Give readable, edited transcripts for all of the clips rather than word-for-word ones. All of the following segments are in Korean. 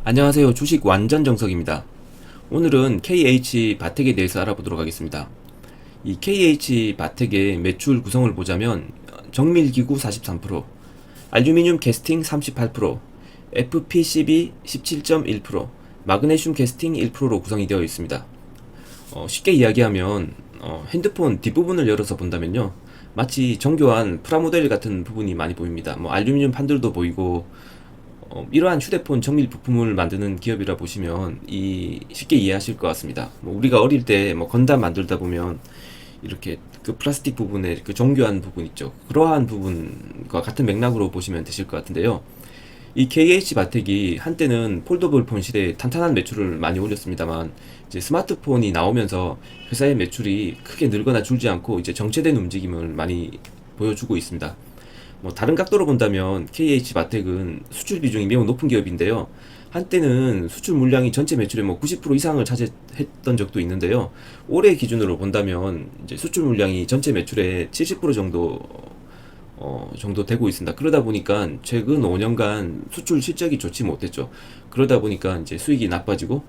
안녕하세요. 주식 완전 정석입니다. 오늘은 KH 바텍에 대해서 알아보도록 하겠습니다. 이 KH 바텍의 매출 구성을 보자면 정밀기구 43%, 알루미늄 캐스팅 38%, FPCB 17.1%, 마그네슘 캐스팅 1%로 구성이 되어 있습니다. 쉽게 이야기하면 핸드폰 뒷부분을 열어서 본다면요, 마치 정교한 프라모델 같은 부분이 많이 보입니다. 알루미늄 판들도 보이고, 이러한 휴대폰 정밀 부품을 만드는 기업이라 보시면 쉽게 이해하실 것 같습니다. 우리가 어릴 때 건담 만들다 보면 이렇게 그 플라스틱 부분에 그 정교한 부분 있죠. 그러한 부분과 같은 맥락으로 보시면 되실 것 같은데요. 이 KH 바텍이 한때는 폴더블 폰 시대에 탄탄한 매출을 많이 올렸습니다만, 이제 스마트폰이 나오면서 회사의 매출이 크게 늘거나 줄지 않고 이제 정체된 움직임을 많이 보여주고 있습니다. 다른 각도로 본다면 KH 바텍은 수출 비중이 매우 높은 기업인데요. 한때는 수출 물량이 전체 매출의 90% 이상을 차지했던 적도 있는데요. 올해 기준으로 본다면 이제 수출 물량이 전체 매출의 70% 정도 되고 있습니다. 그러다 보니까 최근 5년간 수출 실적이 좋지 못했죠. 그러다 보니까 이제 수익이 나빠지고,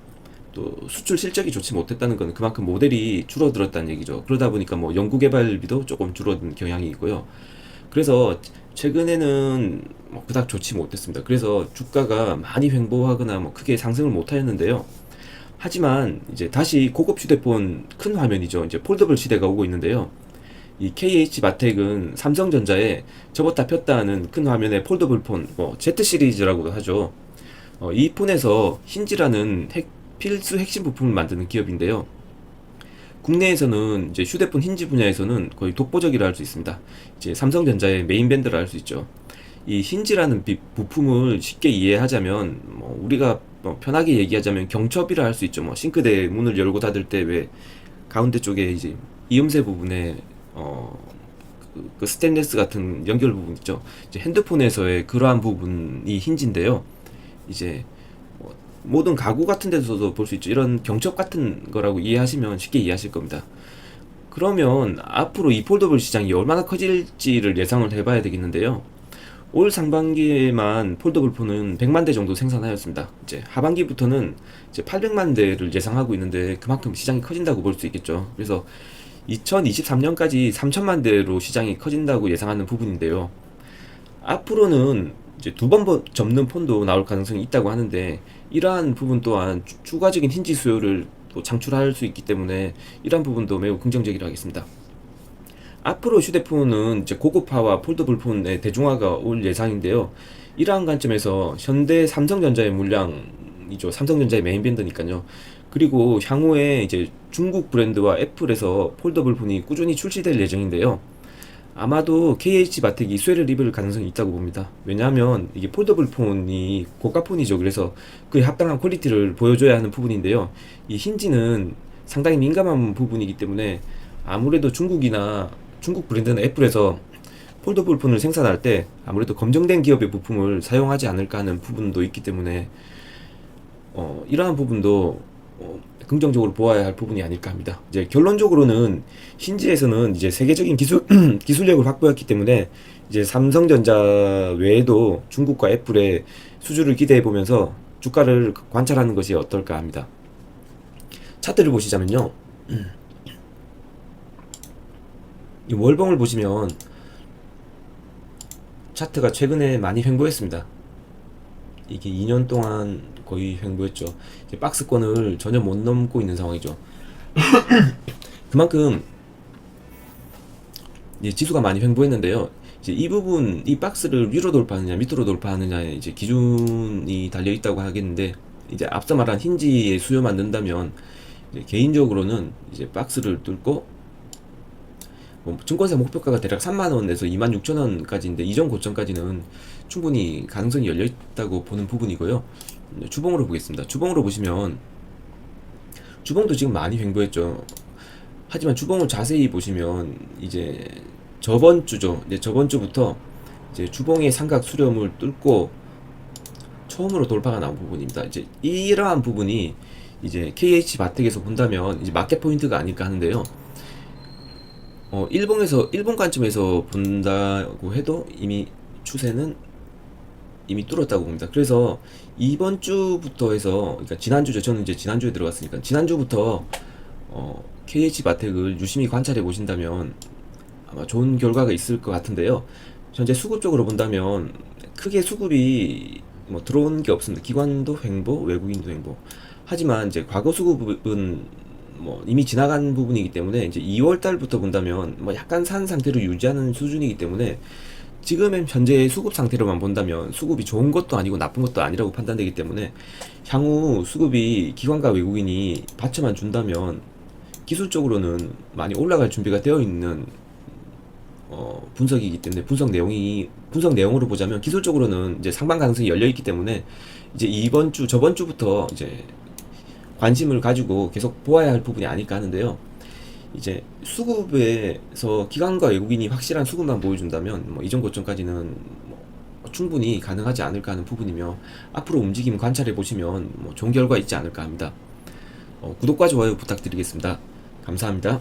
또 수출 실적이 좋지 못했다는 건 그만큼 모델이 줄어들었다는 얘기죠. 그러다 보니까 연구개발비도 조금 줄어든 경향이 있고요. 그래서 최근에는 그닥 좋지 못했습니다. 그래서 주가가 많이 횡보하거나 크게 상승을 못하였는데요. 하지만 이제 다시 고급 휴대폰 큰 화면이죠. 이제 폴더블 시대가 오고 있는데요. 이 KH 마텍은 삼성전자에 접었다 폈다 하는 큰 화면의 폴더블 폰, Z 시리즈라고도 하죠. 이 폰에서 힌지라는 필수 핵심 부품을 만드는 기업인데요. 국내에서는 이제 휴대폰 힌지 분야에서는 거의 독보적이라 할 수 있습니다. 이제 삼성전자의 메인 밴드라 할 수 있죠. 이 힌지라는 부품을 쉽게 이해하자면, 우리가 편하게 얘기하자면 경첩이라 할 수 있죠. 싱크대 문을 열고 닫을 때 왜 가운데 쪽에 이제 이음새 부분에 그 스테인리스 같은 연결 부분 있죠. 이제 핸드폰에서의 그러한 부분이 힌지인데요. 이제 모든 가구 같은 데서도 볼 수 있죠. 이런 경첩 같은 거라고 이해하시면 쉽게 이해하실 겁니다. 그러면 앞으로 이 폴더블 시장이 얼마나 커질지를 예상을 해봐야 되겠는데요. 올 상반기에만 폴더블 폰은 100만 대 정도 생산하였습니다. 이제 하반기부터는 이제 800만 대를 예상하고 있는데, 그만큼 시장이 커진다고 볼 수 있겠죠. 그래서 2023년까지 3천만 대로 시장이 커진다고 예상하는 부분인데요. 앞으로는 이제 두 번 접는 폰도 나올 가능성이 있다고 하는데, 이러한 부분 또한 추가적인 힌지 수요를 또 창출할 수 있기 때문에 이러한 부분도 매우 긍정적이라 하겠습니다. 앞으로 휴대폰은 이제 고급화와 폴더블 폰의 대중화가 올 예상인데요. 이러한 관점에서 현대 삼성전자의 물량이죠. 삼성전자의 메인 밴드니까요. 그리고 향후에 이제 중국 브랜드와 애플에서 폴더블 폰이 꾸준히 출시될 예정인데요. 아마도 KH 마텍이 수혜를 입을 가능성이 있다고 봅니다. 왜냐하면 이게 폴더블 폰이 고가 폰이죠. 그래서 그에 합당한 퀄리티를 보여줘야 하는 부분인데요. 이 힌지는 상당히 민감한 부분이기 때문에 아무래도 중국 브랜드는 애플에서 폴더블 폰을 생산할 때 아무래도 검증된 기업의 부품을 사용하지 않을까 하는 부분도 있기 때문에 이러한 부분도 긍정적으로 보아야 할 부분이 아닐까 합니다. 이제 결론적으로는 힌지에서는 이제 세계적인 기술력을 확보했기 때문에 이제 삼성전자 외에도 중국과 애플의 수주를 기대해 보면서 주가를 관찰하는 것이 어떨까 합니다. 차트를 보시자면요. 이 월봉을 보시면 차트가 최근에 많이 횡보했습니다. 이게 2년 동안 거의 횡보했죠. 이제 박스권을 전혀 못 넘고 있는 상황이죠. 그만큼 이제 지수가 많이 횡보했는데요. 이제 이 부분, 이 박스를 위로 돌파하느냐 밑으로 돌파하느냐에 이제 기준이 달려 있다고 하겠는데, 이제 앞서 말한 힌지의 수요만 는다면 이제 개인적으로는 이제 박스를 뚫고 증권사 목표가가 대략 3만원에서 26,000원까지인데, 이전 고점까지는 충분히 가능성이 열려있다고 보는 부분이고요. 주봉으로 보겠습니다. 주봉으로 보시면 주봉도 지금 많이 횡보했죠. 하지만 주봉을 자세히 보시면 이제 저번 주죠. 이제 저번 주부터 이제 주봉의 삼각 수렴을 뚫고 처음으로 돌파가 나온 부분입니다. 이제 이러한 부분이 이제 KH 바텍에서 본다면 이제 마켓 포인트가 아닐까 하는데요. 일본 관점에서 본다고 해도 이미 추세는 이미 뚫었다고 봅니다. 그래서 이번 주부터 해서, 그러니까 지난주죠. 저는 이제 지난주에 들어갔으니까 지난주부터 KH바텍을 유심히 관찰해 보신다면 아마 좋은 결과가 있을 것 같은데요. 현재 수급 쪽으로 본다면 크게 수급이 뭐 들어온 게 없습니다. 기관도 횡보, 외국인도 횡보. 하지만 이제 과거 수급은 뭐 이미 지나간 부분이기 때문에 이제 2월 달부터 본다면 뭐 약간 산 상태로 유지하는 수준이기 때문에 지금의 현재 수급 상태로만 본다면 수급이 좋은 것도 아니고 나쁜 것도 아니라고 판단되기 때문에 향후 수급이 기관과 외국인이 받쳐만 준다면 기술적으로는 많이 올라갈 준비가 되어 있는 분석이기 때문에 분석 내용으로 보자면 기술적으로는 이제 상방 가능성이 열려 있기 때문에 이제 이번 주 저번 주부터 이제 관심을 가지고 계속 보아야 할 부분이 아닐까 하는데요. 이제 수급에서 기관과 외국인이 확실한 수급만 보여준다면 뭐 이전 고점까지는 뭐 충분히 가능하지 않을까 하는 부분이며 앞으로 움직임 관찰해 보시면 뭐 좋은 결과 있지 않을까 합니다. 구독과 좋아요 부탁드리겠습니다. 감사합니다.